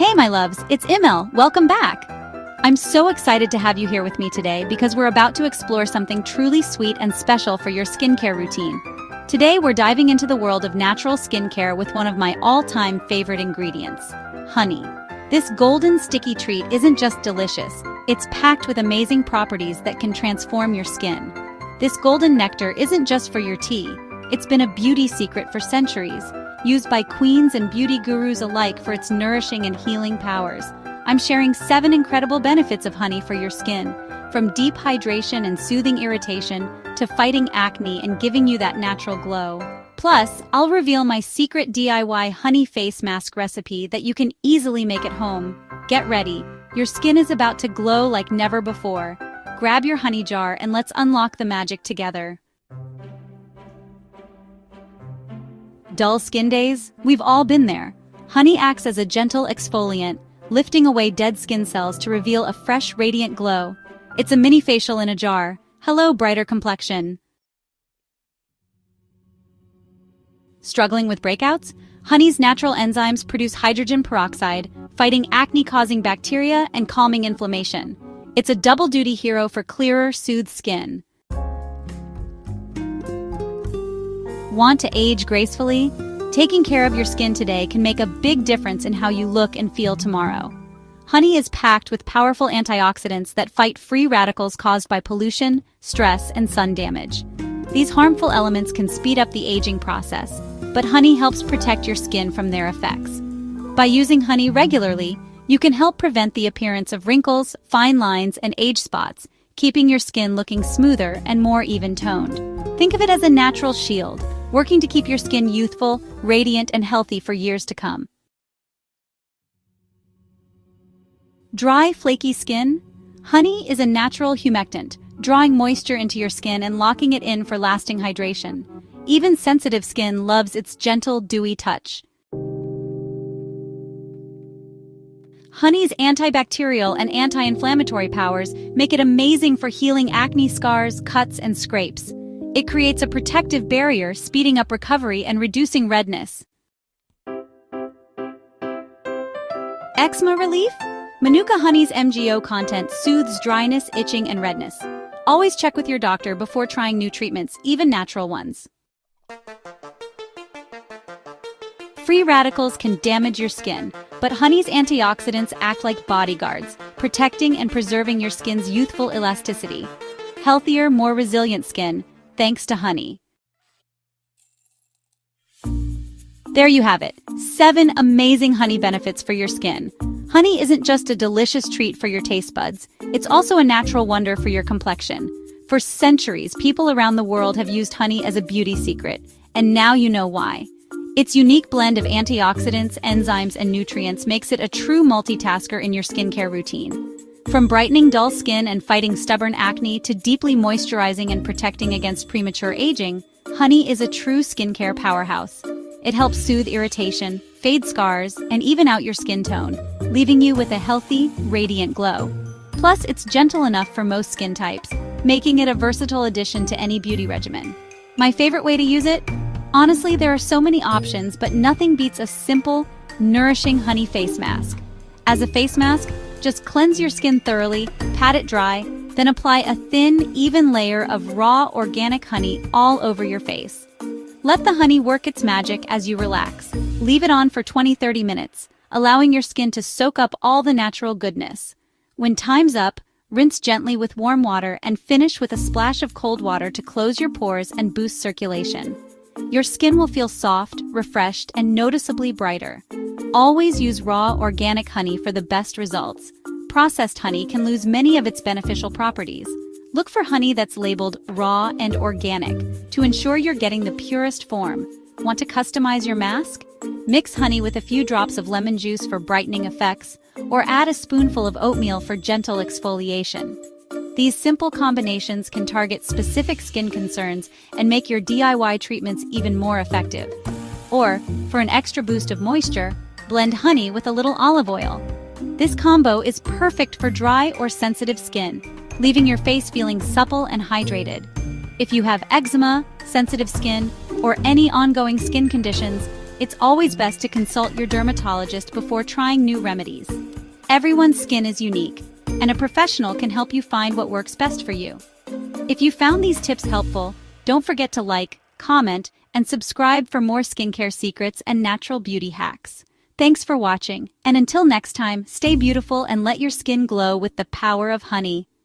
Hey my loves, it's Imel, welcome back! I'm so excited to have you here with me today because we're about to explore something truly sweet and special for your skincare routine. Today we're diving into the world of natural skincare with one of my all-time favorite ingredients, honey. This golden sticky treat isn't just delicious, it's packed with amazing properties that can transform your skin. This golden nectar isn't just for your tea, it's been a beauty secret for centuries, used by queens and beauty gurus alike for its nourishing and healing powers. I'm sharing 7 incredible benefits of honey for your skin, from deep hydration and soothing irritation to fighting acne and giving you that natural glow. Plus, I'll reveal my secret DIY honey face mask recipe that you can easily make at home. Get ready, your skin is about to glow like never before. Grab your honey jar and let's unlock the magic together. Dull skin days? We've all been there. Honey acts as a gentle exfoliant, lifting away dead skin cells to reveal a fresh, radiant glow. It's a mini facial in a jar. Hello, brighter complexion. Struggling with breakouts? Honey's natural enzymes produce hydrogen peroxide, fighting acne-causing bacteria and calming inflammation. It's a double-duty hero for clearer, soothed skin. Want to age gracefully? Taking care of your skin today can make a big difference in how you look and feel tomorrow. Honey is packed with powerful antioxidants that fight free radicals caused by pollution, stress, and sun damage. These harmful elements can speed up the aging process, but honey helps protect your skin from their effects. By using honey regularly, you can help prevent the appearance of wrinkles, fine lines, and age spots, keeping your skin looking smoother and more even-toned. Think of it as a natural shield, working to keep your skin youthful, radiant, and healthy for years to come. Dry, flaky skin? Honey is a natural humectant, drawing moisture into your skin and locking it in for lasting hydration. Even sensitive skin loves its gentle, dewy touch. Honey's antibacterial and anti-inflammatory powers make it amazing for healing acne scars, cuts, and scrapes. It creates a protective barrier, speeding up recovery and reducing redness. Eczema relief? Manuka honey's MGO content soothes dryness, itching, and redness. Always check with your doctor before trying new treatments, even natural ones. Free radicals can damage your skin, but honey's antioxidants act like bodyguards, protecting and preserving your skin's youthful elasticity. Healthier, more resilient skin, thanks to honey. There you have it, 7 amazing honey benefits for your skin. Honey isn't just a delicious treat for your taste buds, it's also a natural wonder for your complexion. For centuries, people around the world have used honey as a beauty secret, and now you know why. Its unique blend of antioxidants, enzymes, and nutrients makes it a true multitasker in your skincare routine. From brightening dull skin and fighting stubborn acne to deeply moisturizing and protecting against premature aging, honey is a true skincare powerhouse. It helps soothe irritation, fade scars, and even out your skin tone, leaving you with a healthy, radiant glow. Plus, it's gentle enough for most skin types, making it a versatile addition to any beauty regimen. My favorite way to use it? Honestly, there are so many options, but nothing beats a simple, nourishing honey face mask. As a face mask, just cleanse your skin thoroughly, pat it dry, then apply a thin, even layer of raw, organic honey all over your face. Let the honey work its magic as you relax. Leave it on for 20-30 minutes, allowing your skin to soak up all the natural goodness. When time's up, rinse gently with warm water and finish with a splash of cold water to close your pores and boost circulation. Your skin will feel soft, refreshed, and noticeably brighter. Always use raw, organic honey for the best results. Processed honey can lose many of its beneficial properties. Look for honey that's labeled raw and organic to ensure you're getting the purest form. Want to customize your mask? Mix honey with a few drops of lemon juice for brightening effects, or add a spoonful of oatmeal for gentle exfoliation. These simple combinations can target specific skin concerns and make your DIY treatments even more effective. Or, for an extra boost of moisture, blend honey with a little olive oil. This combo is perfect for dry or sensitive skin, leaving your face feeling supple and hydrated. If you have eczema, sensitive skin, or any ongoing skin conditions, it's always best to consult your dermatologist before trying new remedies. Everyone's skin is unique, and a professional can help you find what works best for you. If you found these tips helpful, don't forget to like, comment, and subscribe for more skincare secrets and natural beauty hacks. Thanks for watching, and until next time, stay beautiful and let your skin glow with the power of honey.